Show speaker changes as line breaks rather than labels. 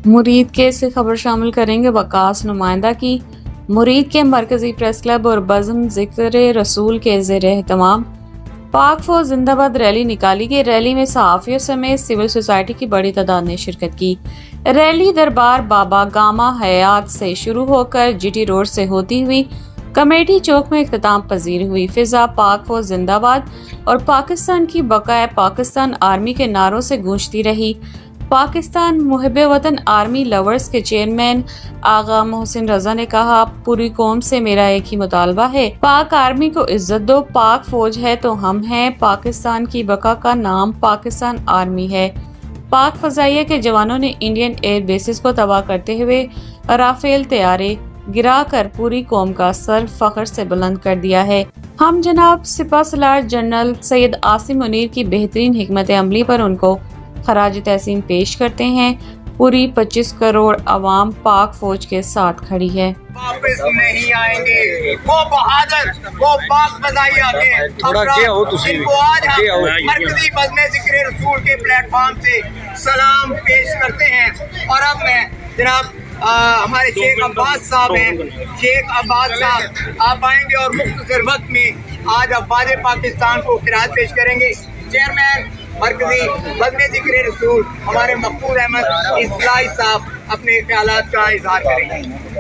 मुरीद केस से खबर शामिल करेंगे वकास नुमाइंदा की। मुरीद के मरकजी प्रेस क्लब और बज़्म ज़िक्र रसूल के ज़ेर एहतमाम पाक फौज जिंदाबाद रैली निकाली गई। रैली में सहाफ़ियों समेत सिविल सोसाइटी की बड़ी तादाद ने शिरकत की। रैली दरबार बाबा गामा हयात से शुरू होकर जीटी रोड से होती हुई कमेटी चौक में इख्तिताम पजीर हुई। फिजा पाक फौज जिंदाबाद और पाकिस्तान की बकाए पाकिस्तान आर्मी के नारों से गूंजती रही। पाकिस्तान मुहिब वतन आर्मी लवर्स के चेयरमैन आगा मोहसिन रजा ने कहा, पूरी कौम से मेरा एक ही मुतालबा है, पाक आर्मी को इज्जत दो। पाक फौज है तो हम हैं। पाकिस्तान की बका का नाम पाकिस्तान आर्मी है। पाक फजाइया के जवानों ने इंडियन एयर बेसिस को तबाह करते हुए राफेल तैयारे गिरा कर पूरी कौम का सर फख्र से बुलंद कर दिया है। हम जनाब सिपा सलार जनरल सैयद आसिम मुनीर की बेहतरीन हिकमत अमली पर उनको खराज तहसीन पेश करते हैं। पूरी 25 करोड़ आवाम पाक फौज के साथ खड़ी है।
वापस नहीं आएंगे वो बहादुर, वो पाक फजाइया के इनको आज हम मरकजी बज़्म ज़िक्र रसूल के प्लेटफॉर्म से सलाम पेश करते हैं। और अब मैं जनाब हमारे शेख अब्बास साहब हैं, शेख अब्बास साहब आप आएंगे और मुख्तसर वक्त में आज अफ़वाज पाकिस्तान को खिराज पेश करेंगे। चेयरमैन मरकजी बज़्म ज़िक्र रसूल हमारे महफूज अहमद इस्लाही साहब अपने ख्यालात का इजहार करेंगे।